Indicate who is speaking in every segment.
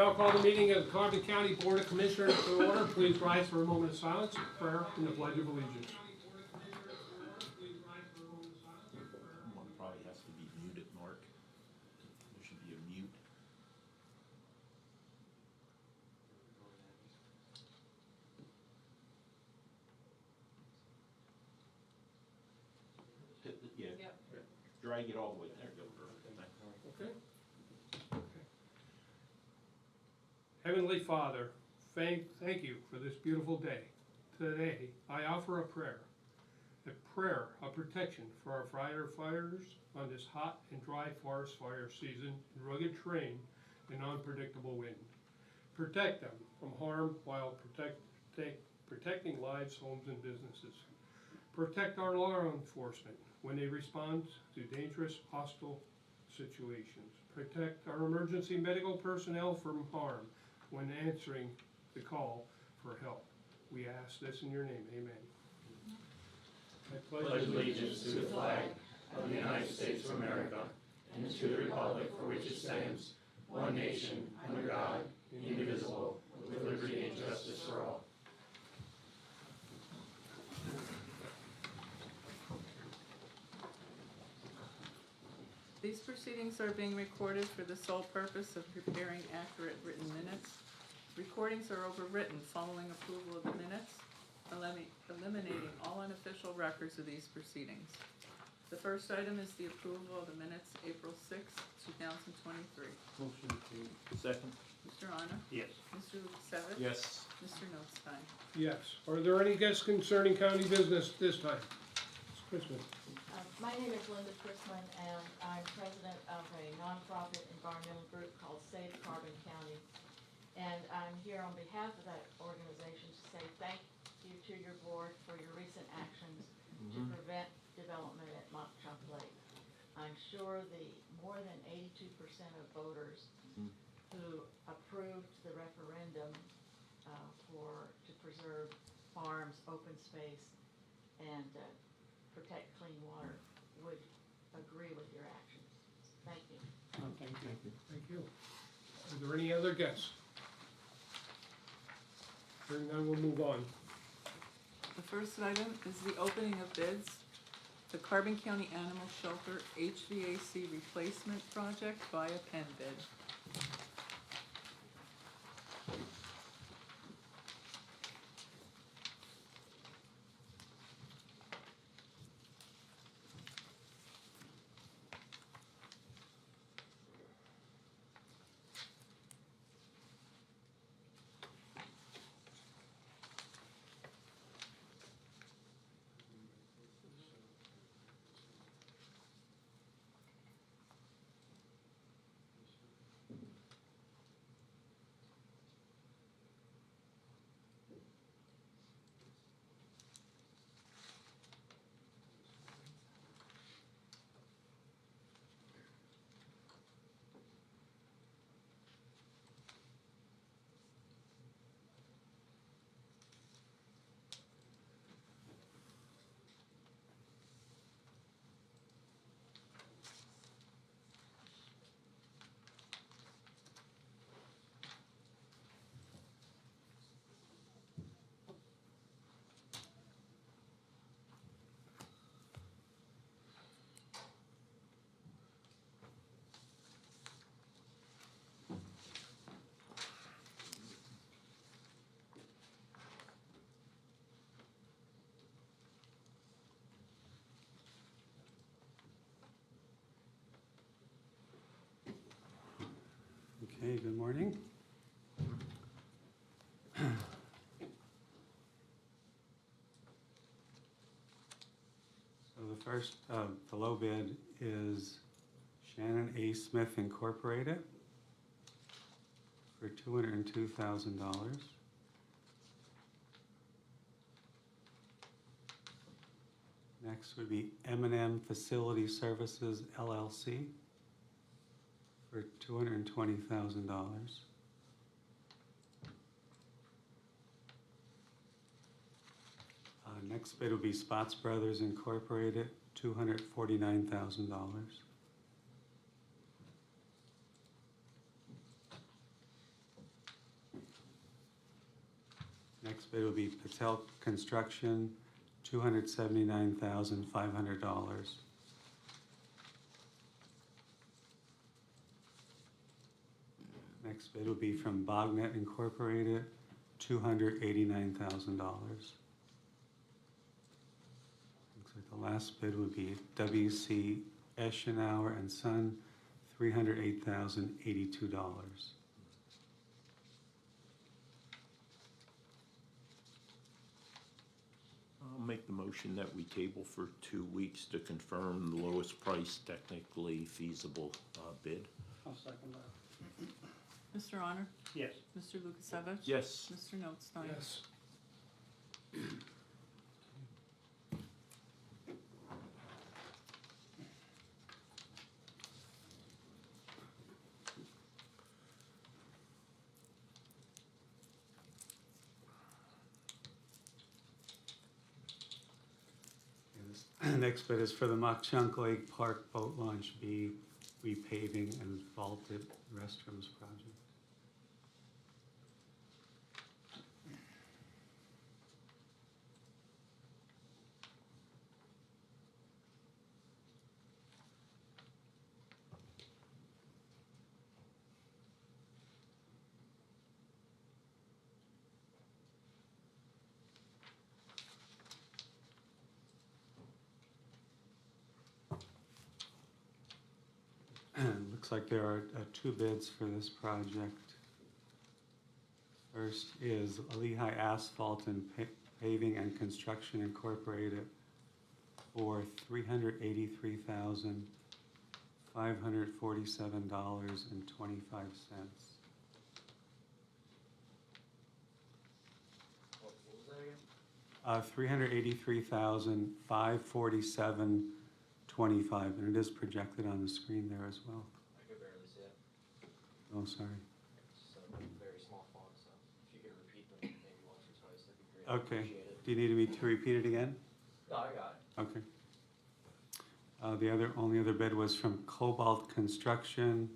Speaker 1: now call the meeting of the Carbon County Board of Commissioners to order. Please rise for a moment of silence, prayer, and the Pledge of Allegiance.
Speaker 2: One probably has to be muted, Mark. There should be a mute. Yeah,
Speaker 3: Yep.
Speaker 2: drag it all the way there. Go.
Speaker 1: Okay. Heavenly Father, thank you for this beautiful day. Today, I offer a prayer of protection for our firefighters on this hot and dry forest fire season in rugged terrain and unpredictable wind. Protect them from harm while protecting lives, homes, and businesses. Protect our law enforcement when they respond to dangerous, hostile situations. Protect our emergency medical personnel from harm when answering the call for help. We ask this in your name, amen. I
Speaker 4: pledge allegiance to the flag of the United States of America and to the republic for which it stands, one nation, under God, indivisible, with liberty and justice for all.
Speaker 3: These proceedings are being recorded for the sole purpose of preparing accurate written minutes. Recordings are overwritten following approval of the minutes, eliminating all unofficial records of these proceedings. The first item is the approval of the minutes April 6, 2023.
Speaker 2: Motion to second.
Speaker 3: Mr. Honor?
Speaker 2: Yes.
Speaker 3: Mr. Lukasevich?
Speaker 2: Yes.
Speaker 3: Mr. Notstein?
Speaker 1: Yes. Are there any guests concerning county business this time? Ms. Christman.
Speaker 5: My name is Linda Chrisman, and I'm president of a nonprofit environmental group called Save Carbon County. And I'm here on behalf of that organization to say thank you to your board for your recent actions to prevent development at Mock Chunk Lake. I'm sure the more than 82% of voters who approved the referendum to preserve farms, open space, and protect clean water would agree with your actions. Thank you.
Speaker 1: Thank you. Thank you. Are there any other guests? Hearing none, we'll move on.
Speaker 3: The first item is the opening of bids. The Carbon County Animal Shelter HVAC Replacement Project via pen bid.
Speaker 6: Okay, good morning. So the first, the low bid is Shannon A. Smith Incorporated for $202,000. Next would be M&M Facility Services LLC for $220,000. Next bid will be Spots Brothers Incorporated, $249,000. Next bid will be Patel Construction, $279,500. Next bid will be from Bognet Incorporated, $289,000. Looks like the last bid would be WC Eschenauer and Son, $308,082.
Speaker 2: I'll make the motion that we table for 2 weeks to confirm the lowest price technically feasible bid.
Speaker 4: I'll second that.
Speaker 3: Mr. Honor?
Speaker 4: Yes.
Speaker 3: Mr. Lukasevich?
Speaker 2: Yes.
Speaker 3: Mr. Notstein?
Speaker 1: Yes.
Speaker 6: Next bid is for the Mock-Chunk Lake Park Boat Launch B repaving and vaulted restrooms project. Looks like there are two bids for this project. First is Lehigh Asphalt and Paving and Construction Incorporated for $383,547.25. $383,547.25, and it is projected on the screen there as well.
Speaker 7: I could barely see it.
Speaker 6: Oh, sorry.
Speaker 7: It's a very small font, so if you could repeat them maybe once or twice, that'd be great. I
Speaker 6: Okay.
Speaker 7: appreciate it.
Speaker 6: Do you need me to repeat it again?
Speaker 7: No, I got it.
Speaker 6: Okay. The only other bid was from Cobalt Construction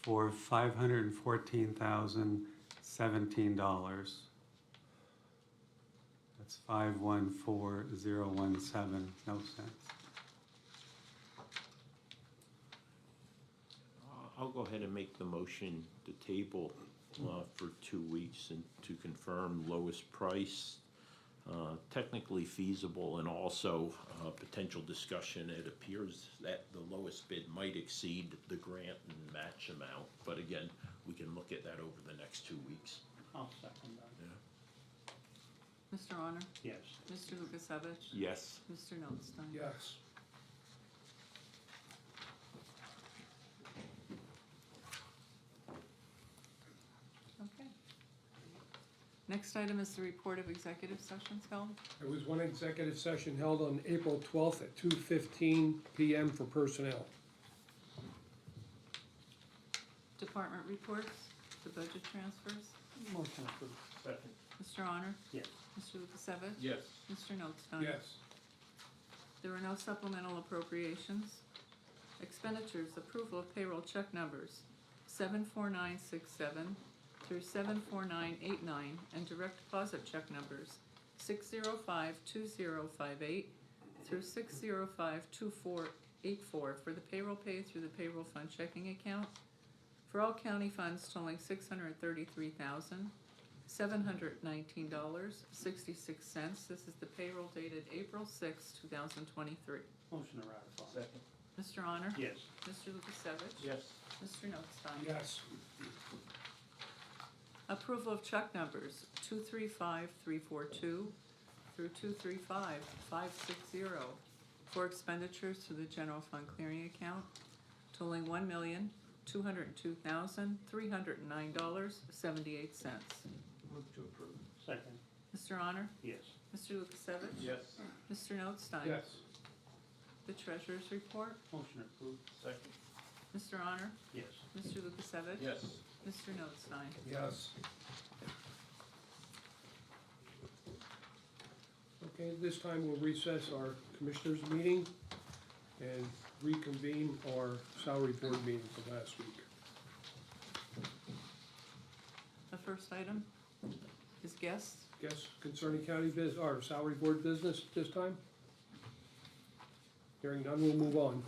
Speaker 6: for $514,017. That's 514017, no cents.
Speaker 2: I'll go ahead and make the motion to table for 2 weeks and to confirm lowest price, technically feasible, and also potential discussion. It appears that the lowest bid might exceed the grant and match amount, but again, we can look at that over the next 2 weeks.
Speaker 4: I'll second that.
Speaker 3: Mr. Honor?
Speaker 4: Yes.
Speaker 3: Mr. Lukasevich?
Speaker 2: Yes.
Speaker 3: Mr. Notstein?
Speaker 1: Yes.
Speaker 3: Okay. Next item is the report of executive sessions held.
Speaker 1: There was one executive session held on April 12th at 2:15 PM for personnel.
Speaker 3: Department reports, the budget transfers.
Speaker 4: Motion approved. Second.
Speaker 3: Mr. Honor?
Speaker 4: Yes.
Speaker 3: Mr. Lukasevich?
Speaker 2: Yes.
Speaker 3: Mr. Notstein?
Speaker 1: Yes.
Speaker 3: There were no supplemental appropriations. Expenditures, approval of payroll check numbers 74967 through 74989, and direct deposit check numbers 6052058 through 6052484 for the payroll paid through the payroll fund checking account for all county funds totaling $633,719.66. This is the payroll dated April 6, 2023.
Speaker 4: Motion to ratify. Second.
Speaker 3: Mr. Honor?
Speaker 4: Yes.
Speaker 3: Mr. Lukasevich?
Speaker 4: Yes.
Speaker 3: Mr. Notstein?
Speaker 1: Yes.
Speaker 3: Approval of check numbers 235342 through 235560 for expenditures to the general fund clearing account totaling $1,202,309.78.
Speaker 2: Move to approve.
Speaker 4: Second.
Speaker 3: Mr. Honor?
Speaker 4: Yes.
Speaker 3: Mr. Lukasevich?
Speaker 2: Yes.
Speaker 3: Mr. Notstein?
Speaker 1: Yes.
Speaker 3: The treasurer's report.
Speaker 4: Motion approved.
Speaker 2: Second.
Speaker 3: Mr. Honor?
Speaker 4: Yes.
Speaker 3: Mr. Lukasevich?
Speaker 2: Yes.
Speaker 3: Mr. Notstein?
Speaker 1: Yes. Okay, this time we'll recess our commissioners' meeting and reconvene our salary board meeting from last week.
Speaker 3: The first item His guests?
Speaker 1: Guests concerning county or salary board business this time? Hearing none, we'll move on.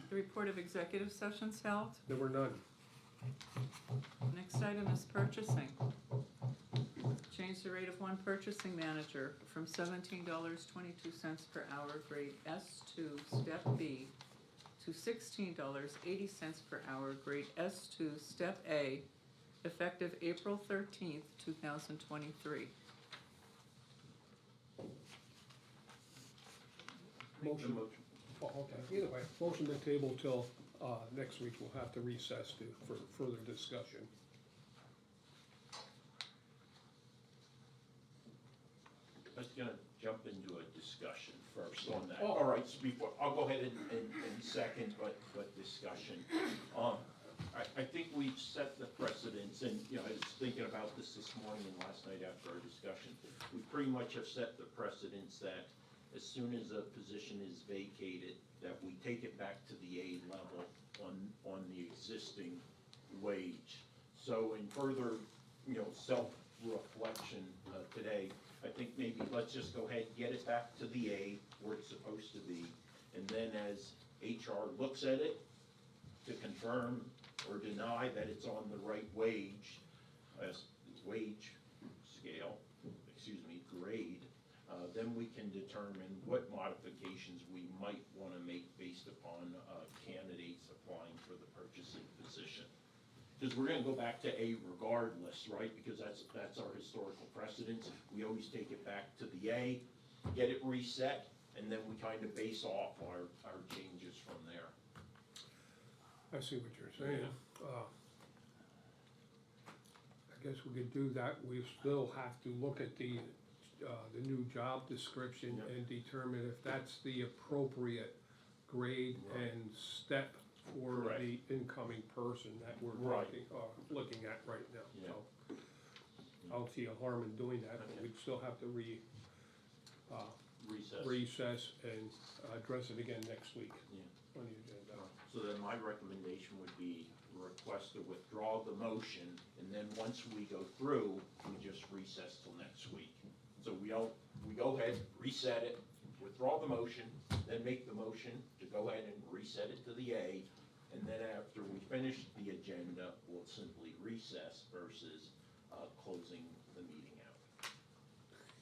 Speaker 3: The report of executive sessions held.
Speaker 1: There were none.
Speaker 3: Next item is purchasing. Change the rate of one purchasing manager from $17.22 per hour, grade S2, step B, to $16.80 per hour, grade S2, step A, effective April 13th, 2023.
Speaker 1: Motion. Oh, okay, either way, motion to table till, next week, we'll have to recess for further discussion.
Speaker 2: I was gonna jump into a discussion first on that.
Speaker 1: Oh.
Speaker 2: All right, so before, I'll go ahead and second, but discussion. I think we've set the precedence, and, you know, I was thinking about this morning and last night after our discussion. We pretty much have set the precedence that as soon as a position is vacated, that we take it back to the A level on the existing wage. So in further, you know, self-reflection today, I think maybe let's just go ahead and get it back to the A where it's supposed to be. And then as HR looks at it to confirm or deny that it's on the right wage, wage scale, grade, then we can determine what modifications we might want to make based upon candidates applying for the purchasing position. Because we're gonna go back to A regardless, right? Because that's our historical precedence. We always take it back to the A, get it reset, and then we kind of base off our changes from there.
Speaker 1: I see what you're saying. I guess we could do that. We still have to look at the new job description
Speaker 2: Yep.
Speaker 1: and determine if that's the appropriate grade
Speaker 2: Right.
Speaker 1: and step for
Speaker 2: Correct.
Speaker 1: the incoming person that we're
Speaker 2: Right.
Speaker 1: looking at right now.
Speaker 2: Yeah.
Speaker 1: So I don't see a harm in doing that, but
Speaker 2: Okay.
Speaker 1: we'd still have to
Speaker 2: Recess.
Speaker 1: recess and address it again next week
Speaker 2: Yeah.
Speaker 1: on the agenda.
Speaker 2: So then my recommendation would be request to withdraw the motion, and then once we go through, we just recess till next week. So we go ahead, reset it, withdraw the motion, then make the motion to go ahead and reset it to the A, and then after we finish the agenda, we'll simply recess versus closing the meeting out.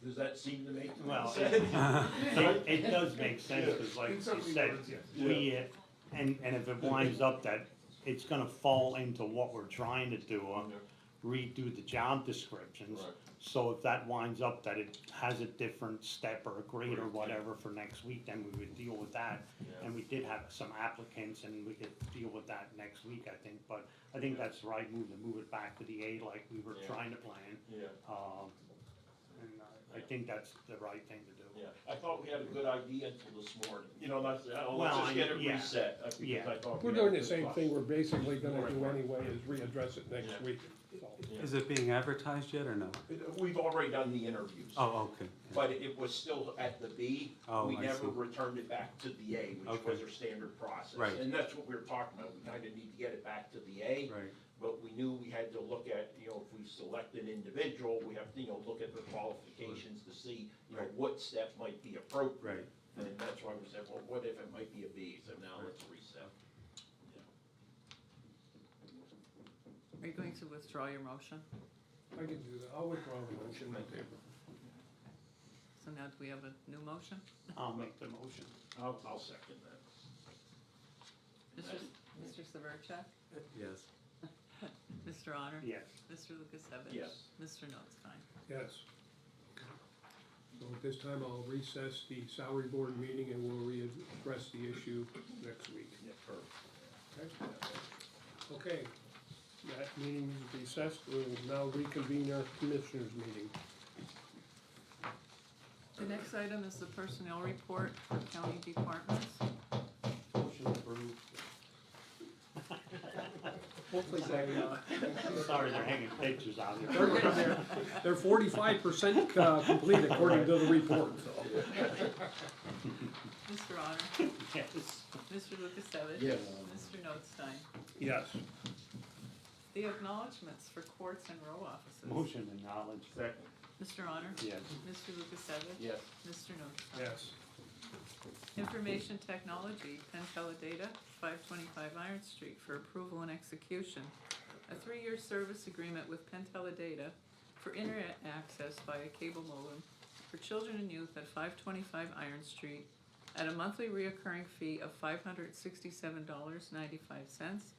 Speaker 2: Does that seem to make
Speaker 8: Well,
Speaker 2: sense?
Speaker 8: It does make sense, because like you said, we, and if it winds up that it's gonna fall into what we're trying to do, redo the job descriptions.
Speaker 2: Right.
Speaker 8: So if that winds up that it has a different step or a grade or whatever for next week, then we would deal with that.
Speaker 2: Yeah.
Speaker 8: And we did have some applicants, and we could deal with that next week, I think, but I think that's the right move, to move it back to the A like we were
Speaker 2: Yeah.
Speaker 8: trying to plan.
Speaker 2: Yeah.
Speaker 8: And I think that's the right thing to do.
Speaker 2: Yeah, I thought we had a good idea until this morning, you know, let's
Speaker 8: Well,
Speaker 2: just get it
Speaker 8: yeah.
Speaker 2: reset, because
Speaker 8: Yeah.
Speaker 2: I thought.
Speaker 1: We're
Speaker 2: we had a
Speaker 1: doing the
Speaker 2: good
Speaker 1: same
Speaker 2: thought.
Speaker 1: thing we're basically gonna
Speaker 2: Right.
Speaker 1: do anyway, is readdress it next
Speaker 2: Yeah.
Speaker 1: week, so.
Speaker 2: Yeah.
Speaker 6: Is it being advertised yet or no?
Speaker 2: We've already done the interviews.
Speaker 6: Oh, okay.
Speaker 2: But it was still at the B.
Speaker 6: Oh,
Speaker 2: We
Speaker 6: I
Speaker 2: never
Speaker 6: see.
Speaker 2: returned it back to the A, which
Speaker 6: Okay.
Speaker 2: was our standard process.
Speaker 6: Right.
Speaker 2: And that's what we were talking about, we kinda need to get it back to the A.
Speaker 6: Right.
Speaker 2: But we knew we had to look at, you know, if we select an individual, we have to, you know, look at the qualifications to see, you know,
Speaker 6: Right.
Speaker 2: what step might be appropriate.
Speaker 6: Right.
Speaker 2: And that's why we said, well, what if it might be a B, so now let's reset.
Speaker 3: Are you going to withdraw your motion?
Speaker 1: I can do that, I'll withdraw the motion, my paper.
Speaker 3: So now do we have a new motion?
Speaker 8: I'll make the motion.
Speaker 2: I'll second that.
Speaker 3: Mr. Severcek?
Speaker 6: Yes.
Speaker 3: Mr. Honor?
Speaker 8: Yes.
Speaker 3: Mr. Lukasevich?
Speaker 2: Yes.
Speaker 3: Mr. Notstein?
Speaker 1: Yes. So at this time, I'll recess the salary board meeting and we'll readdress the issue next week.
Speaker 2: Yeah, perfect.
Speaker 1: Okay? Okay, that meeting is recessed, we will now reconvene our commissioners meeting.
Speaker 3: The next item is the personnel report for county departments.
Speaker 8: Motion approved.
Speaker 1: Hopefully they,
Speaker 8: Sorry, they're hanging pictures out here.
Speaker 1: they're getting there, they're 45% complete according to the report, so.
Speaker 3: Mr. Honor?
Speaker 8: Yes.
Speaker 3: Mr. Lukasevich?
Speaker 2: Yes.
Speaker 3: Mr. Notstein?
Speaker 1: Yes.
Speaker 3: The acknowledgements for courts and row offices.
Speaker 8: Motion acknowledged.
Speaker 2: Second.
Speaker 3: Mr. Honor?
Speaker 8: Yes.
Speaker 3: Mr. Lukasevich?
Speaker 7: Yes.
Speaker 3: Mr. Notstein?
Speaker 1: Yes.
Speaker 3: Information Technology, Penn Teledata, 525 Iron Street, for approval and execution. A 3-year service agreement with Penn Teledata for internet access via cable modem for children and youth at 525 Iron Street at a monthly reoccurring fee of $567.95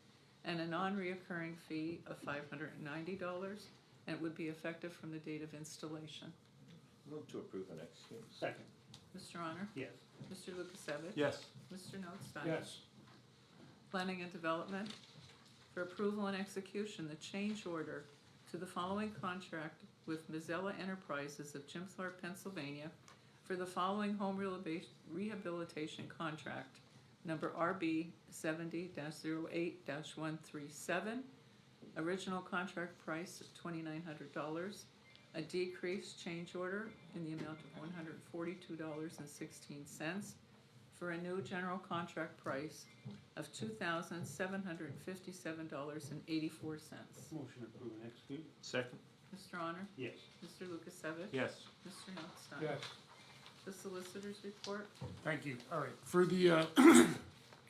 Speaker 3: and a non-reoccurring fee of $590, and it would be effective from the date of installation.
Speaker 2: Move to approve and execute.
Speaker 8: Second.
Speaker 3: Mr. Honor?
Speaker 8: Yes.
Speaker 3: Mr. Lukasevich?
Speaker 2: Yes.
Speaker 3: Mr. Notstein?
Speaker 1: Yes.
Speaker 3: Planning and Development, for approval and execution, the change order to the following contract with Mozilla Enterprises of Chimthorpe, Pennsylvania, for the following home rehabilitation contract, number RB 70-08-137, original contract price of $2,900, a decreased change order in the amount of $142.16, for a new general contract price of $2,757.84.
Speaker 8: Motion approved and execute.
Speaker 2: Second?
Speaker 3: Mr. Honor?
Speaker 8: Yes.
Speaker 3: Mr. Lukasevich?
Speaker 2: Yes.
Speaker 3: Mr. Notstein?
Speaker 1: Yes.
Speaker 3: The Solicitor's Report?
Speaker 9: Thank you. All right. For the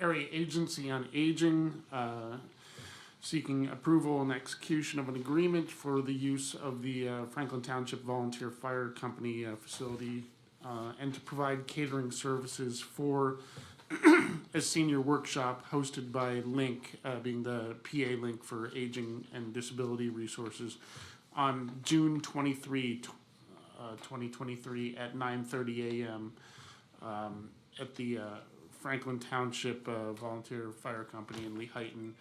Speaker 9: Area Agency on Aging, seeking approval and execution of an agreement for the use of the Franklin Township Volunteer Fire Company facility and to provide catering services for a senior workshop hosted by Link, being the PA Link for Aging and Disability Resources, on June 23, 2023 at 9:30 a.m. At the Franklin Township Volunteer Fire Company in Lehighton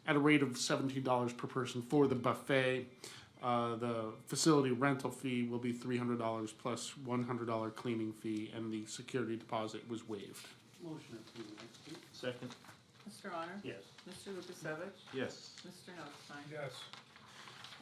Speaker 9: at a rate of $17 per person for the buffet. The facility rental fee will be $300 plus $100 cleaning fee, and the security deposit was waived.
Speaker 8: Motion approved and execute.
Speaker 2: Second?
Speaker 3: Mr. Honor?
Speaker 8: Yes.
Speaker 3: Mr. Lukasevich?
Speaker 2: Yes.
Speaker 3: Mr. Notstein?
Speaker 1: Yes.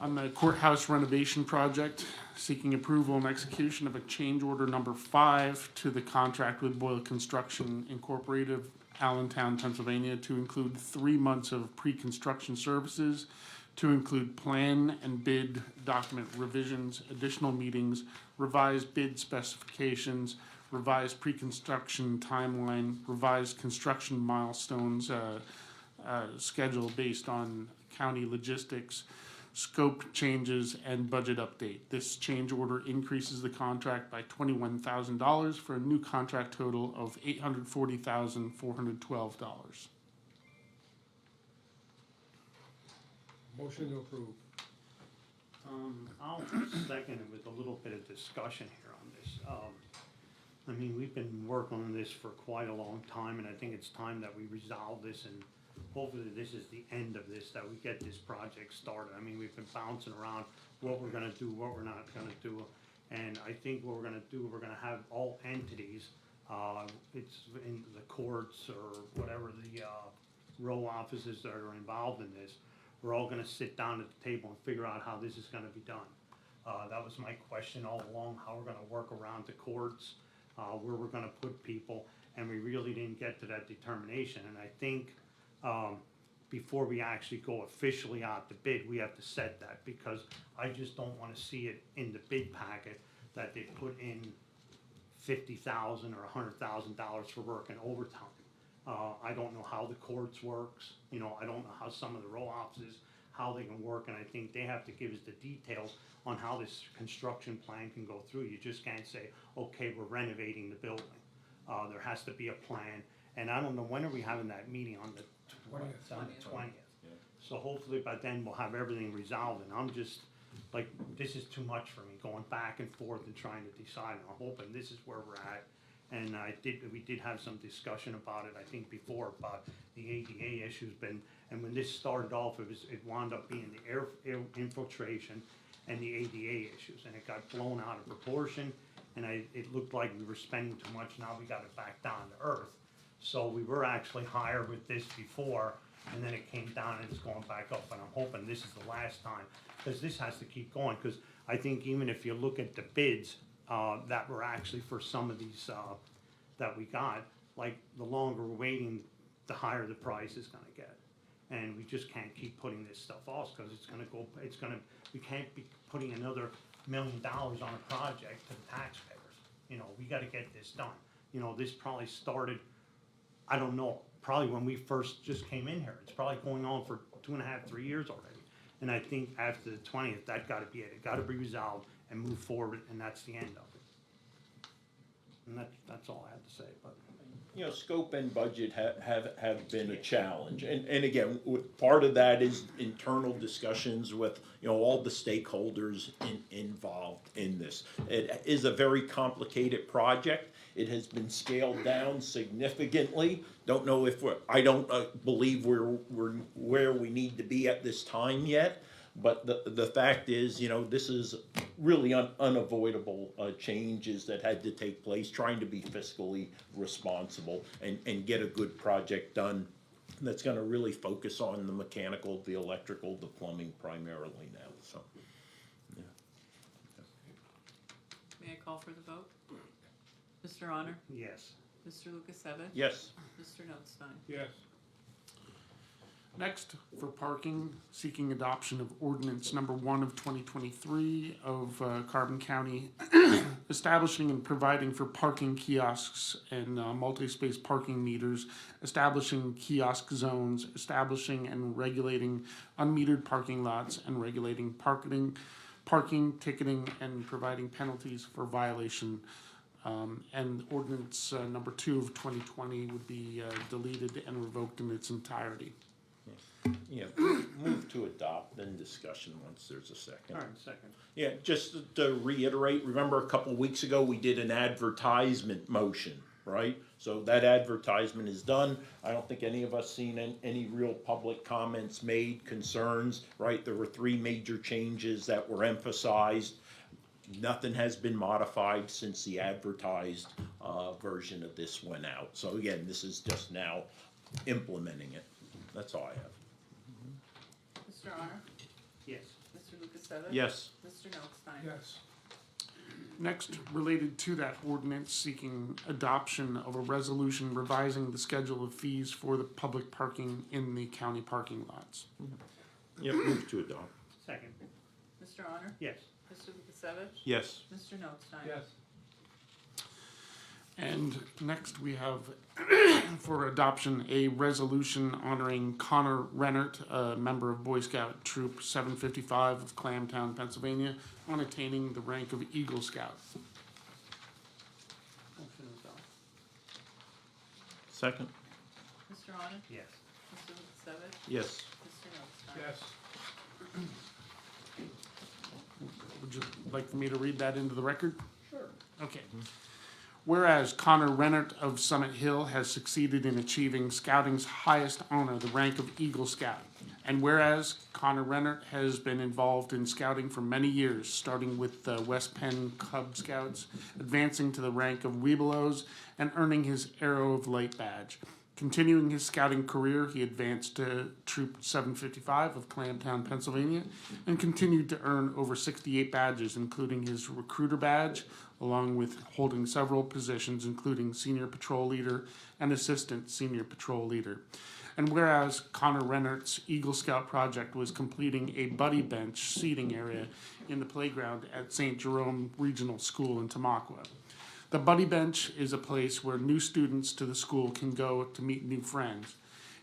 Speaker 9: On the courthouse renovation project, seeking approval and execution of a change order number 5 to the contract with Boyle Construction Incorporated of Allentown, Pennsylvania, to include 3 months of pre-construction services, to include plan and bid document revisions, additional meetings, revised bid specifications, revised pre-construction timeline, revised construction milestones, schedule based on county logistics, scope changes, and budget update. This change order increases the contract by $21,000 for a new contract total of $840,412.
Speaker 1: Motion to approve.
Speaker 8: I'll second it with a little bit of discussion here on this. I mean, we've been working on this for quite a long time, and I think it's time that we resolve this, and hopefully this is the end of this, that we get this project started. I mean, we've been bouncing around what we're gonna do, what we're not gonna do, and I think what we're gonna do, we're gonna have all entities, it's in the courts or whatever the, row offices that are involved in this, we're all gonna sit down at the table and figure out how this is gonna be done. That was my question all along, how we're gonna work around the courts, where we're gonna put people, and we really didn't get to that determination, and I think, before we actually go officially out to bid, we have to set that, because I just don't wanna see it in the bid packet that they put in $50,000 or $100,000 for working overtime. I don't know how the courts works, you know, I don't know how some of the row offices, how they can work, and I think they have to give us the details on how this construction plan can go through. You just can't say, okay, we're renovating the building. There has to be a plan, and I don't know, when are we having that meeting, on the
Speaker 1: 20th.
Speaker 8: On the 20th.
Speaker 2: Yeah.
Speaker 8: So hopefully by then we'll have everything resolved, and I'm just, like, this is too much for me, going back and forth and trying to decide. I'm hoping this is where we're at. And we did have some discussion about it, I think before, about the ADA issues, and when this started off, it wound up being the air infiltration and the ADA issues, and it got blown out of proportion, and it looked like we were spending too much. Now we got it back down to earth. So we were actually higher with this before, and then it came down and it's going back up, and I'm hoping this is the last time, because this has to keep going, because I think even if you look at the bids, that were actually for some of these, that we got, like, the longer we're waiting, the higher the price is gonna get. And we just can't keep putting this stuff off, because we can't be putting another $1 million on a project to the taxpayers. You know, we gotta get this done. You know, this probably started, I don't know, probably when we first just came in here. It's probably going on for 2.5, 3 years already. And I think after the 20th, that gotta be it. It gotta be resolved and move forward, and that's the end of it. And that's all I have to say, but.
Speaker 2: You know, scope and budget have been a challenge, and again, part of that is internal discussions with, you know, all the stakeholders involved in this. It is a very complicated project. It has been scaled down significantly. Don't know if I don't believe we're where we need to be at this time yet. But the fact is, you know, this is really unavoidable changes that had to take place, trying to be fiscally responsible and get a good project done that's going to really focus on the mechanical, the electrical, the plumbing primarily now. So, yeah.
Speaker 3: May I call for the vote? Mr. Honor?
Speaker 8: Yes.
Speaker 3: Mr. Lukasevich?
Speaker 2: Yes.
Speaker 3: Mr. Notstein?
Speaker 1: Yes.
Speaker 9: Next, for parking, seeking adoption of ordinance number 1 of 2023 of Carbon County, establishing and providing for parking kiosks and multi-space parking meters, establishing kiosk zones, establishing and regulating unmetered parking lots, and regulating parking, ticketing, and providing penalties for violation. And ordinance number 2 of 2020 would be deleted and revoked in its entirety.
Speaker 2: Yeah, move to adopt, then discussion once there's a second.
Speaker 8: All right, second.
Speaker 2: Yeah, just to reiterate, remember a couple of weeks ago, we did an advertisement motion, right? So that advertisement is done. I don't think any of us seen any real public comments made, concerns, right? There were 3 major changes that were emphasized. Nothing has been modified since the advertised version of this went out. So again, this is just now implementing it. That's all I have.
Speaker 3: Mr. Honor?
Speaker 8: Yes.
Speaker 3: Mr. Lukasevich?
Speaker 2: Yes.
Speaker 3: Mr. Notstein?
Speaker 1: Yes.
Speaker 9: Next, related to that ordinance, seeking adoption of a resolution revising the schedule of fees for the public parking in the county parking lots.
Speaker 2: Yep, move to adopt.
Speaker 8: Second.
Speaker 3: Mr. Honor?
Speaker 8: Yes.
Speaker 3: Mr. Lukasevich?
Speaker 2: Yes.
Speaker 3: Mr. Notstein?
Speaker 1: Yes.
Speaker 9: And next, we have for adoption a resolution honoring Connor Rennert, a member of Boy Scout Troop 755 of Clamtown, Pennsylvania, on attaining the rank of Eagle Scout.
Speaker 2: Second?
Speaker 3: Mr. Honor?
Speaker 8: Yes.
Speaker 3: Mr. Lukasevich?
Speaker 2: Yes.
Speaker 3: Mr. Notstein?
Speaker 1: Yes.
Speaker 9: Would you like for me to read that into the record?
Speaker 1: Sure.
Speaker 9: Okay. Whereas Connor Rennert of Summit Hill has succeeded in achieving scouting's highest honor, the rank of Eagle Scout. And whereas Connor Rennert has been involved in scouting for many years, starting with the West Penn Cub Scouts, advancing to the rank of Webelos, and earning his Arrow of Light badge. Continuing his scouting career, he advanced to Troop 755 of Clamtown, Pennsylvania, and continued to earn over 68 badges, including his recruiter badge, along with holding several positions, including Senior Patrol Leader and Assistant Senior Patrol Leader. And whereas Connor Rennert's Eagle Scout project was completing a buddy bench seating area in the playground at St. Jerome Regional School in Tamaqua. The buddy bench is a place where new students to the school can go to meet new friends.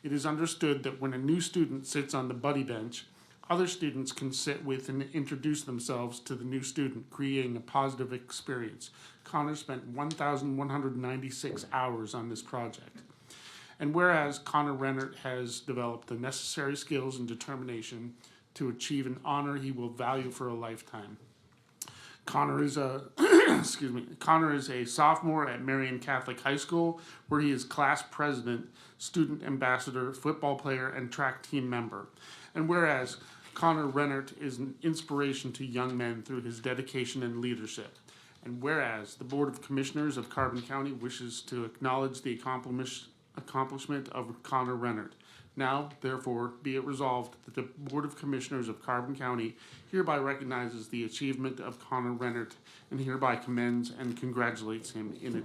Speaker 9: It is understood that when a new student sits on the buddy bench, other students can sit with and introduce themselves to the new student, creating a positive experience. Connor spent 1,196 hours on this project. And whereas Connor Rennert has developed the necessary skills and determination to achieve an honor he will value for a lifetime. Connor is a Connor is a sophomore at Marion Catholic High School, where he is class president, student ambassador, football player, and track team member. And whereas Connor Rennert is an inspiration to young men through his dedication and leadership. And whereas the Board of Commissioners of Carbon County wishes to acknowledge the accomplishment of Connor Rennert. Now, therefore, be it resolved that the Board of Commissioners of Carbon County hereby recognizes the achievement of Connor Rennert and hereby commends and congratulates him in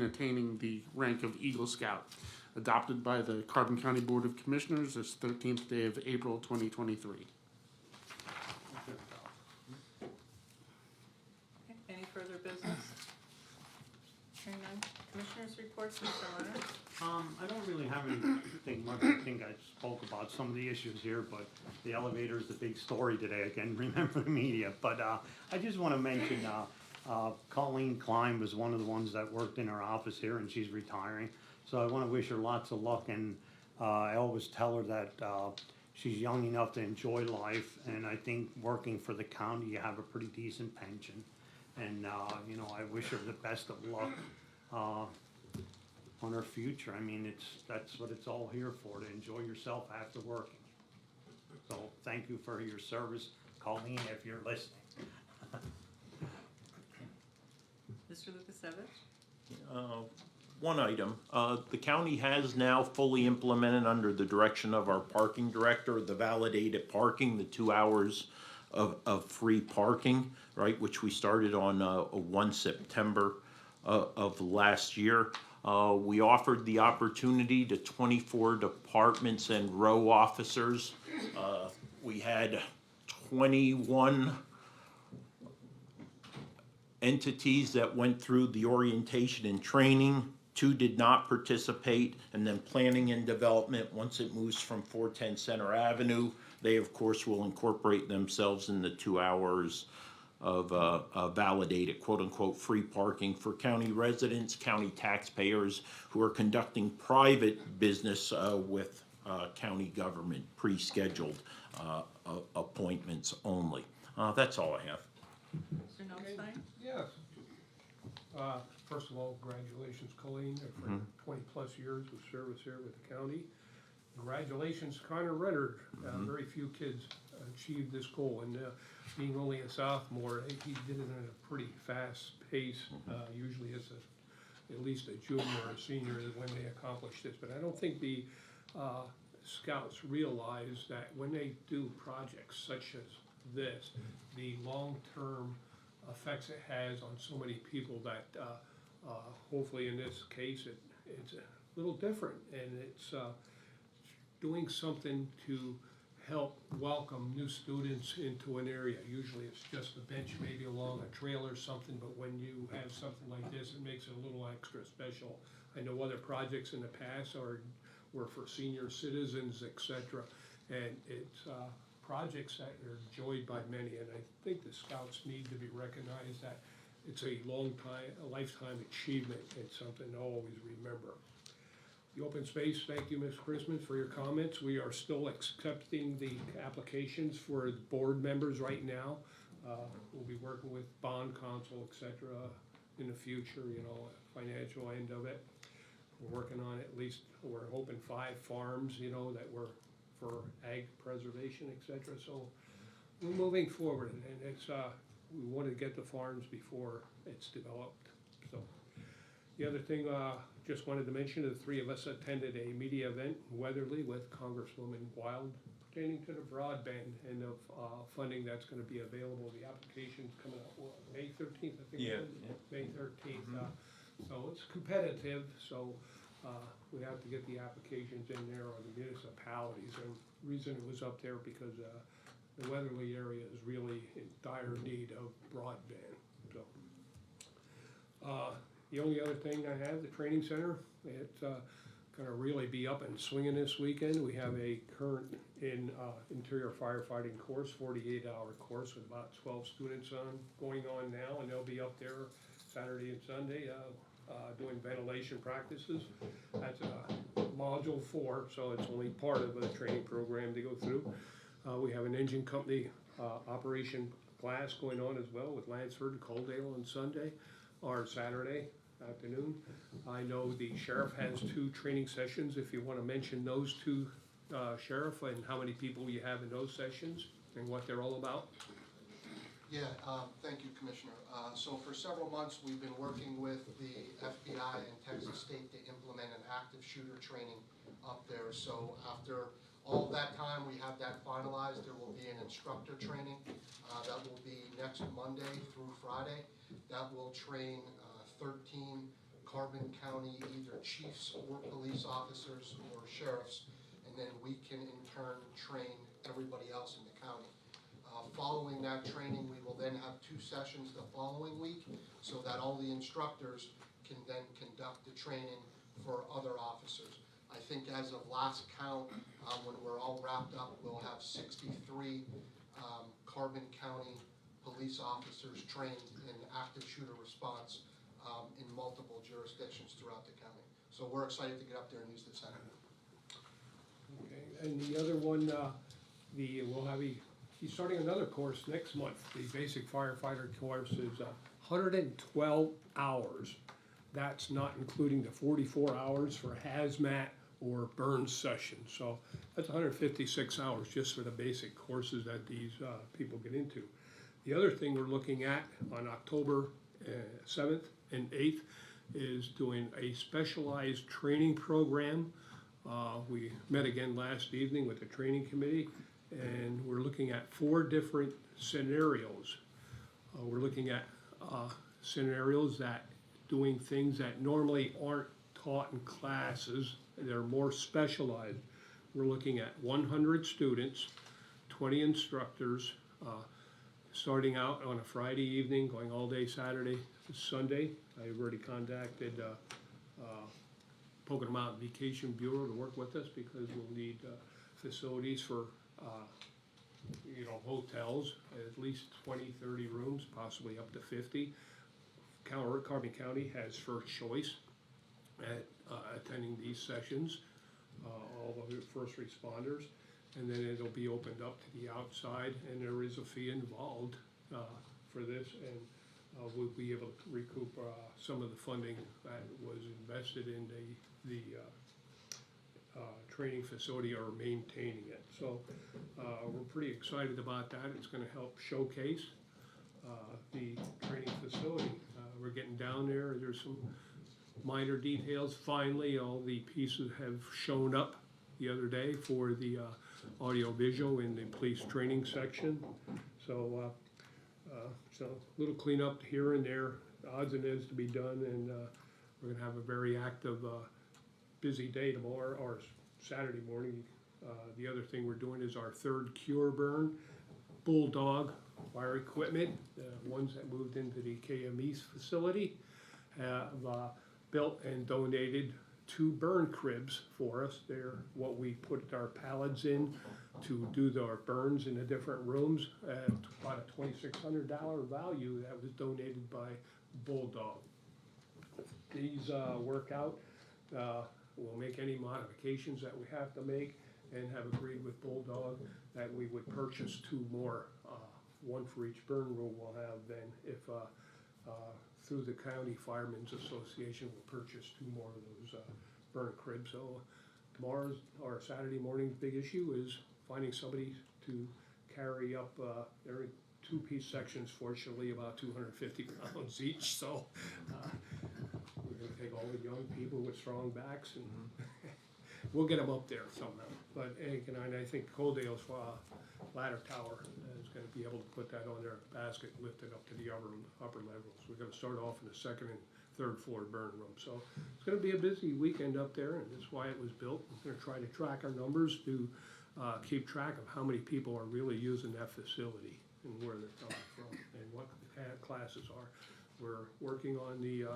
Speaker 9: attaining the rank of Eagle Scout, adopted by the Carbon County Board of Commissioners this 13th day of April 2023.
Speaker 3: business? Hearing none. Commissioners' reports, Mr. Leonard?
Speaker 8: I don't really have anything much. I think I spoke about some of the issues here, but the elevator is the big story today. I can remember the media. But I just want to mention Colleen Klein was one of the ones that worked in our office here, and she's retiring. So I want to wish her lots of luck, and I always tell her that she's young enough to enjoy life, and I think working for the county, you have a pretty decent pension. And, you know, I wish her the best of luck on her future. I mean, that's what it's all here for, to enjoy yourself after working. So thank you for your service, Colleen, if you're listening.
Speaker 3: Mr. Lukasevich?
Speaker 2: One item, the county has now fully implemented under the direction of our parking director, the validated parking, the 2 hours of free parking, right, which we started on 1 September of last year. We offered the opportunity to 24 departments and row officers. We had 21 entities that went through the orientation and training. 2 did not participate, and then planning and development, once it moves from 410 Center Avenue, they of course will incorporate themselves in the 2 hours of validated quote-unquote free parking for county residents, county taxpayers who are conducting private business with county government, pre-scheduled appointments only. That's all I have.
Speaker 3: Mr. Notstein?
Speaker 1: Yes. First of all, congratulations, Colleen, for 20-plus years of service here with the county. Congratulations, Connor Renard. Very few kids achieved this goal, and being only a sophomore, he did it at a pretty fast pace. Usually it's at least a junior or a senior when they accomplish this, but I don't think the scouts realize that when they do projects such as this, the long-term effects it has on so many people that hopefully in this case it's a little different, and it's doing something to help welcome new students into an area. Usually it's just a bench maybe along a trail or something, but when you have something like this, it makes it a little extra special. I know other projects in the past were for senior citizens, etc., and it's projects that are enjoyed by many, and I think the scouts need to be recognized that it's a lifetime achievement. It's something to always remember. The open space, thank you, Ms. Christmas, for your comments. We are still accepting the applications for board members right now. We'll be working with bond counsel, etc., in the future, you know, financial end of it. We're working on at least, we're hoping 5 farms, you know, that were for ag preservation, etc. So we're moving forward, and it's we want to get the farms before it's developed. So the other thing, just wanted to mention, the 3 of us attended a media event in Weatherly with Congresswoman Wild pertaining to the broadband and of funding that's going to be available. The application's coming out May 13th, I think.
Speaker 2: Yeah.
Speaker 1: May 13th. So it's competitive. So. We have to get the applications in there on the municipalities, and the reason it was up there because the Weatherly area is really in dire need of broadband. So the only other thing I have, the training center, it's gonna really be up and swinging this weekend. We have a current interior firefighting course, 48-hour course with about 12 students going on now, and they'll be up there Saturday and Sunday. Doing ventilation practices. That's module 4, so it's only part of the training program to go through. We have an engine company operation class going on as well with Lansford and Coaldale on Sunday or Saturday afternoon. I know the sheriff has 2 training sessions. If you want to mention those 2, Sheriff, and how many people you have in those sessions and what they're all about.
Speaker 10: Yeah, thank you, Commissioner. So for several months, we've been working with the FBI and Texas State to implement an active shooter training up there. So after all that time, we have that finalized. There will be an instructor training that will be next Monday through Friday. That will train 13 Carbon County either chiefs or police officers or sheriffs, and then we can in turn train everybody else in the county. Following that training, we will then have 2 sessions the following week, so that all the instructors can then conduct the training for other officers. I think as of last count, when we're all wrapped up, we'll have 63 Carbon County police officers trained in active shooter response in multiple jurisdictions throughout the county. So we're excited to get up there and use the center.
Speaker 1: Okay, and the other one, he's starting another course next month. The basic firefighter course is 112 hours. That's not including the 44 hours for hazmat or burn sessions. So that's 156 hours just for the basic courses that these people get into. The other thing we're looking at on October 7th and 8th is doing a specialized training program. We met again last evening with the training committee, and we're looking at 4 different scenarios. We're looking at scenarios that doing things that normally aren't taught in classes. They're more specialized. We're looking at 100 students, 20 instructors, starting out on a Friday evening, going all day Saturday to Sunday. I've already contacted Pocono Mountain Vacation Bureau to work with us because we'll need facilities for hotels, at least 20, 30 rooms, possibly up to 50. Carbon County has first choice at attending these sessions, all the first responders, and then it'll be opened up to the outside, and there is a fee involved for this, and we'll be able to recoup some of the funding that was invested in the training facility or maintaining it. So we're pretty excited about that. It's going to help showcase the training facility. We're getting down there. There's some minor details. Finally, all the pieces have shown up the other day for the audio-visual in the police training section. So a little cleanup here and there, odds and ends to be done, and we're gonna have a very active, busy day tomorrow, or Saturday morning. The other thing we're doing is our 3rd cure burn. Bulldog Fire Equipment, the ones that moved into the KME facility, have built and donated 2 burn cribs for us. They're what we put our pallets in to do our burns in the different rooms at about a $2,600 value that was donated by Bulldog. These work out. We'll make any modifications that we have to make, and have agreed with Bulldog that we would purchase 2 more, 1 for each burn room we'll have then if through the County Firemen's Association, we'll purchase 2 more of those burn cribs. So tomorrow's or Saturday morning's big issue is finding somebody to carry up. They're in 2-piece sections, fortunately, about 250 pounds each. So we're going to take all the young people with strong backs, and we'll get them up there somehow. But I think Coaldale's ladder tower is going to be able to put that on their basket, lift it up to the upper levels. We're going to start off in the 2nd and 3rd floor burn room. So it's going to be a busy weekend up there, and that's why it was built. We're going to try to track our numbers to keep track of how many people are really using that facility and where they're coming from and what the classes are. We're working on the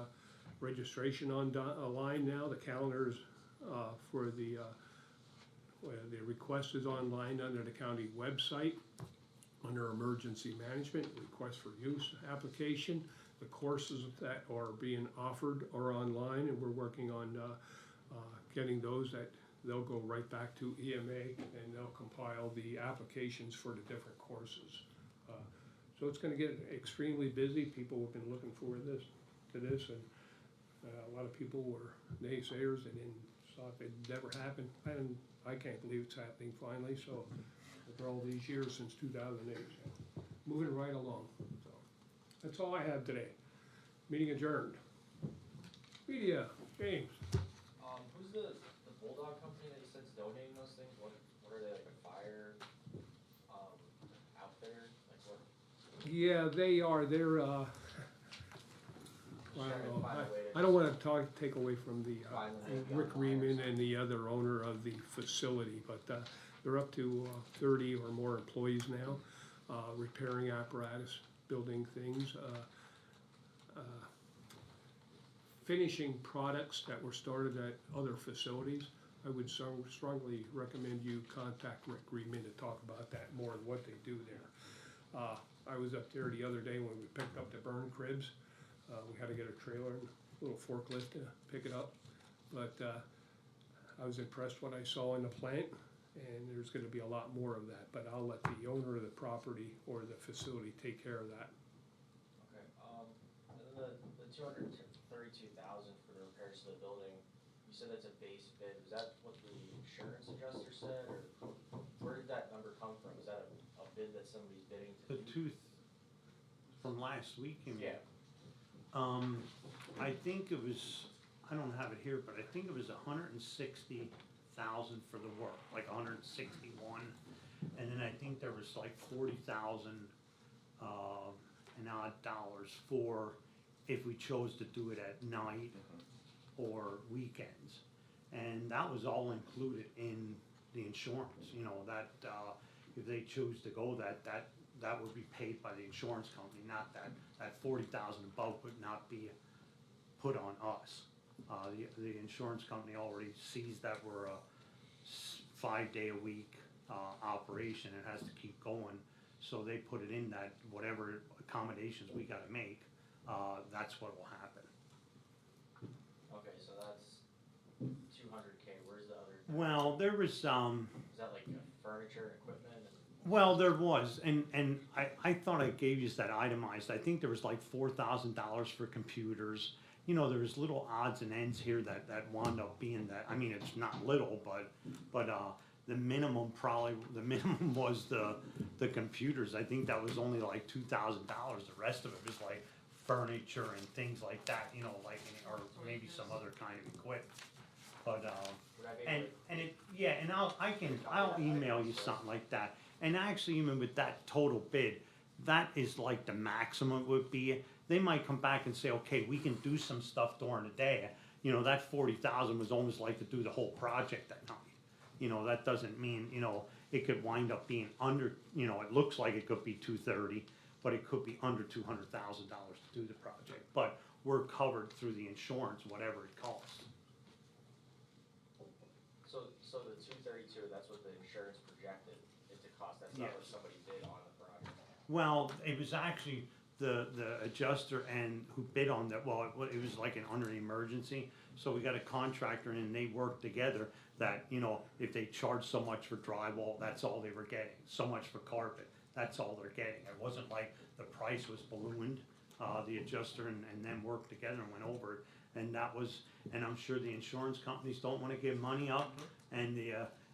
Speaker 1: registration online now. The calendars for the request is online under the county website, under emergency management, request for use application. The courses that are being offered are online, and we're working on getting those that they'll go right back to EMA, and they'll compile the applications for the different courses. So it's going to get extremely busy. People have been looking forward to this, and a lot of people were naysayers and thought it'd never happen, and I can't believe it's happening finally. So after all these years since 2008, so moving right along. So that's all I have today. Meeting adjourned. Media, James.
Speaker 7: Who's the Bulldog company that you said's donating those things? What are they, like a fire outfitter? Like what?
Speaker 1: Yeah, they are. They're. I don't want to take away from the Rick Riemann and the other owner of the facility, but they're up to 30 or more employees now. repairing apparatus, building things, finishing products that were started at other facilities. I would strongly recommend you contact Rick Reedman to talk about that more and what they do there. I was up there the other day when we picked up the burn cribs. We had to get a trailer and a little forklift to pick it up. But I was impressed what I saw in the plant, and there's gonna be a lot more of that. But I'll let the owner of the property or the facility take care of that.
Speaker 7: Okay, and then the 232,000 for the repairs to the building, you said that's a base bid. Was that what the insurance adjuster said, or where did that number come from? Is that a bid that somebody's bidding to
Speaker 8: The
Speaker 7: do?
Speaker 8: tooth from last week, you mean?
Speaker 7: Yeah,
Speaker 8: I think it was, I don't have it here, but I think it was 160,000 for the work, like 161. And then I think there was like 40,000 and odd dollars for if we chose to do it at night or weekends. And that was all included in the insurance, you know, that, if they choose to go that would be paid by the insurance company, not that 40,000 above would not be put on us. The insurance company already sees that we're a 5-day-a-week operation, it has to keep going, so they put it in that whatever accommodations we gotta make, that's what will happen.
Speaker 7: okay, so that's 200K, where's the other?
Speaker 8: Well, there was,
Speaker 7: Is that like furniture and equipment?
Speaker 8: well, there was, and I thought I gave you that itemized, I think there was like $4,000 for computers. You know, there was little odds and ends here that wound up being that, I mean, it's not little, but the minimum was the computers. I think that was only like $2,000, the rest of it was like furniture and things like that, you know, like, or maybe some other kind of equipment. But,
Speaker 7: Would I be
Speaker 8: and,
Speaker 7: able to-
Speaker 8: and it, yeah, and I'll email you something like that. And actually, even with that total bid, that is like the maximum would be. They might come back and say, okay, we can do some stuff during the day. You know, that 40,000 was almost like to do the whole project that night. You know, that doesn't mean, you know, it could wind up being under, you know, it looks like it could be 230, but it could be under $200,000 to do the project. But we're covered through the insurance, whatever it costs.
Speaker 7: So the 232, that's what the insurance projected it to cost, that's not what
Speaker 8: Yes.
Speaker 7: somebody bid on the project.
Speaker 8: Well, it was actually the adjuster and who bid on that, well, it was like an under emergency. So we got a contractor and they worked together that, you know, if they charged so much for drywall, that's all they were getting. So much for carpet, that's all they're getting. It wasn't like the price was ballooned. The adjuster and them worked together and went over it. And that was, and I'm sure the insurance companies don't wanna give money up, and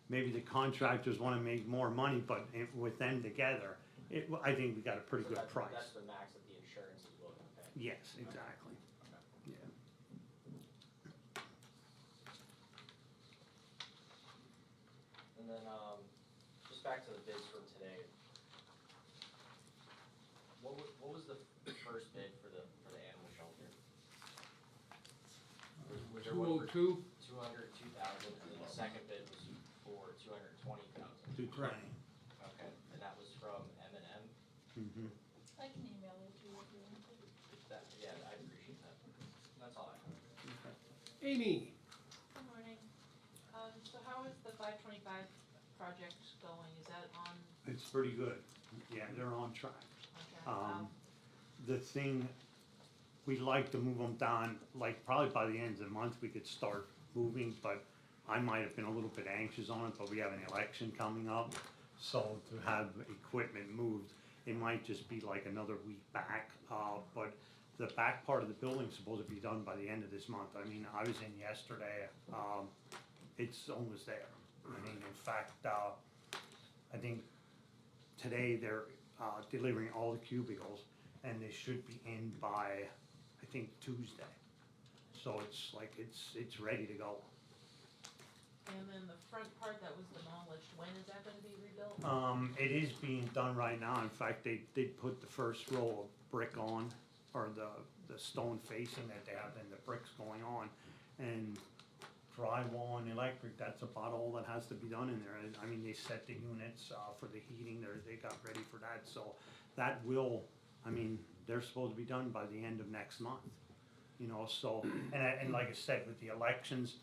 Speaker 8: maybe the contractors wanna make more money, but with them together, I think we got a pretty
Speaker 7: So
Speaker 8: good
Speaker 7: that's-
Speaker 8: price.
Speaker 7: That's the max that the insurance is willing to pay.
Speaker 8: Yes, exactly, yeah.
Speaker 7: And then, just back to the bids from today. What was the first bid for the animal shelter? Was there one for
Speaker 1: 202,
Speaker 7: 202,000, and then the second bid was for 220,000?
Speaker 8: 220.
Speaker 7: Okay, and that was from M&M?
Speaker 8: Mhm.
Speaker 5: I can email it to you if you want to.
Speaker 7: That, yeah, I appreciate that. That's all I have.
Speaker 1: Amy,
Speaker 5: Good morning. So how is the 525 project going? Is that on,
Speaker 8: It's pretty good, yeah, they're on track.
Speaker 5: okay,
Speaker 8: The thing, we'd like to move them down, like probably by the end of the month, we could start moving, but I might have been a little bit anxious on it, but we have an election coming up. So to have equipment moved, it might just be like another week back, but the back part of the building's supposed to be done by the end of this month. I mean, I was in yesterday, it's almost there. I mean, in fact, I think today they're delivering all the cubicles, and they should be in by, I think, Tuesday. So it's like, it's ready to go.
Speaker 5: and then the front part that was demolished, when is that gonna be rebuilt?
Speaker 8: It is being done right now. In fact, they did put the first row of brick on, or the stone facing that they have, and the bricks going on. And drywall and electric, that's about all that has to be done in there. And, I mean, they set the units, for the heating, they got ready for that, so that will, I mean, they're supposed to be done by the end of next month. You know, so, and like I said, with the elections,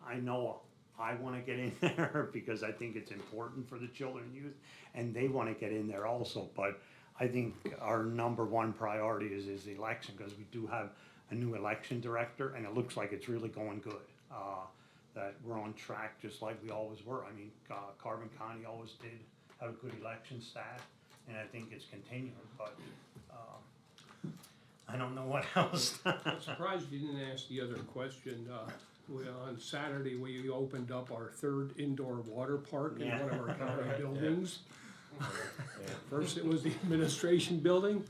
Speaker 8: I know I wanna get in there because I think it's important for the children and youth, and they wanna get in there also, but I think our number one priority is the election, cause we do have a new election director, and it looks like it's really going good. That we're on track just like we always were. I mean, Carbon County always did have a good election staff, and I think it's continuing, but, I don't know what else.
Speaker 1: I'm surprised you didn't ask the other question. On Saturday, we opened up our third indoor water park in one of our county buildings. First, it was the administration building,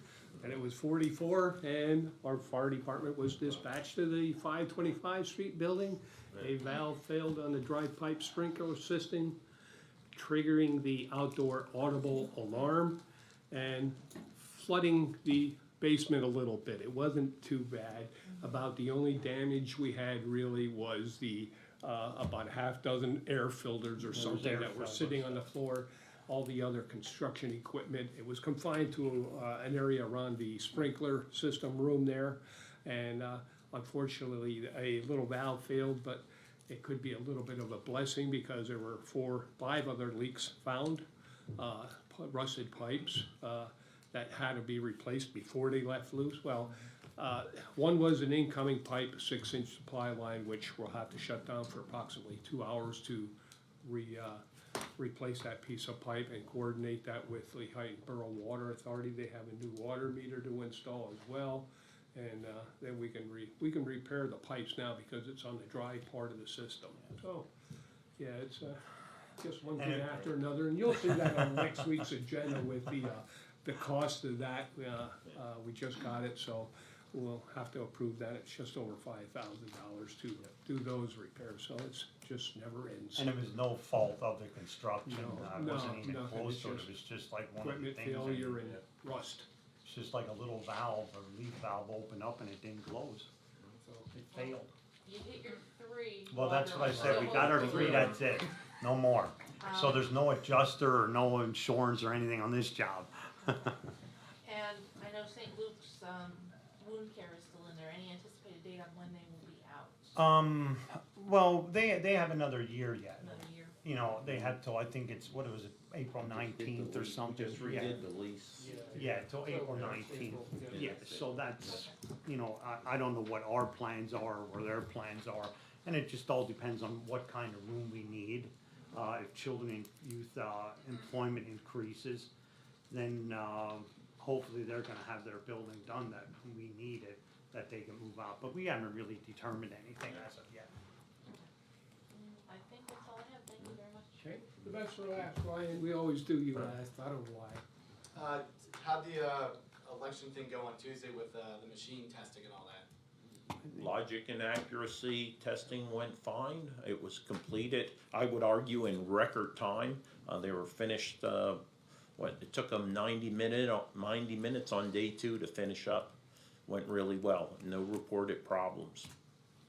Speaker 1: and it was 44, and our fire department was dispatched to the 525 Street building. A valve failed on the dry pipe sprinkler system, triggering the outdoor audible alarm and flooding the basement a little bit. It wasn't too bad. About the only damage we had really was the, about a half dozen air filters or something
Speaker 8: air
Speaker 1: that were
Speaker 8: filters.
Speaker 1: sitting on the floor. All the other construction equipment, it was confined to an area around the sprinkler system room there. And unfortunately, a little valve failed, but it could be a little bit of a blessing because there were 5 other leaks found, rusted pipes that had to be replaced before they left loose. Well, one was an incoming pipe, a 6-inch supply line, which we'll have to shut down for approximately 2 hours to replace that piece of pipe and coordinate that with the Lehigh Borough Water Authority. They have a new water meter to install as well. And then we can repair the pipes now because it's on the dry part of the system. So, yeah, it's just one thing after another, and you'll see that on next week's agenda with the cost of that. We just got it, so we'll have to approve that. It's just over $5,000 to do those repairs, so it's just never ends.
Speaker 8: And it was no fault of the construction,
Speaker 1: No,
Speaker 8: it wasn't even
Speaker 1: nothing.
Speaker 8: close
Speaker 1: It's
Speaker 8: to it,
Speaker 1: just
Speaker 8: it was just like one of the
Speaker 1: Equipment
Speaker 8: things.
Speaker 1: failure and rust.
Speaker 8: It's just like a little valve, or leak valve opened up and it didn't close,
Speaker 1: So,
Speaker 8: it failed.
Speaker 5: You hit your 3.
Speaker 8: Well, that's what I said, we
Speaker 5: So
Speaker 8: got our
Speaker 5: hopefully-
Speaker 8: 3, that's it, no more. So there's no adjuster or no insurance or anything on this job.
Speaker 5: And I know St. Luke's wound care is still in there. Any anticipated date on when they will be out?
Speaker 8: Well, they have another year yet.
Speaker 5: Another year?
Speaker 8: You know, they have till, I think it's, what was it, April 19th or something.
Speaker 2: Just
Speaker 8: Yeah.
Speaker 2: redid the lease.
Speaker 8: Yeah, till April 19th. Yeah, so that's, you know, I don't know what our plans are or their plans are. And it just all depends on what kind of room we need. If children and youth employment increases, then hopefully they're gonna have their building done that we need it, that they can move out. But we haven't really determined anything as of yet.
Speaker 5: I think that's all I have. Thank you very much.
Speaker 1: okay, the best for last, Ryan. We always do you last. I don't know why.
Speaker 11: How'd the election thing go on Tuesday with the machine testing and all that?
Speaker 2: Logic and accuracy testing went fine. It was completed, I would argue, in record time. They were finished, it took them 90 minutes on day 2 to finish up. Went really well, no reported problems.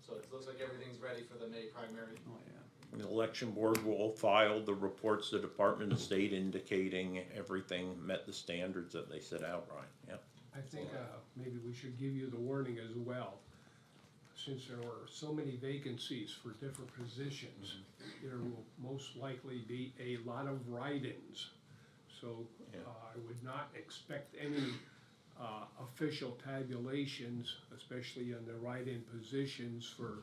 Speaker 11: So it looks like everything's ready for the May primary.
Speaker 8: Oh, yeah.
Speaker 2: The election board will file the reports to the Department of State indicating everything met the standards that they set out, right? Yeah.
Speaker 1: I think maybe we should give you the warning as well. Since there were so many vacancies for different positions, there will most likely be a lot of write-ins. So I would not expect any official tabulations, especially on the write-in positions for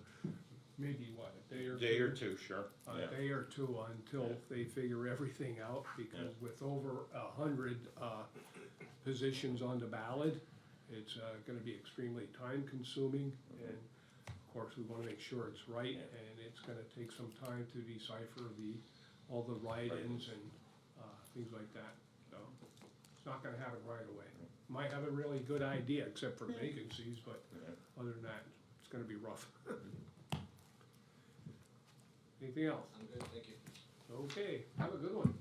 Speaker 1: maybe what, a day or two?
Speaker 2: Day or two, sure.
Speaker 1: A day or two until they figure everything out, because with over 100 positions on the ballot, it's gonna be extremely time-consuming, and of course, we wanna make sure it's right, and it's gonna take some time to decipher all the write-ins and things like that, so it's not gonna happen right away. Might have a really good idea, except for vacancies, but other than that, it's gonna be rough. Anything else?
Speaker 11: I'm good, thank you.
Speaker 1: Okay, have a good one.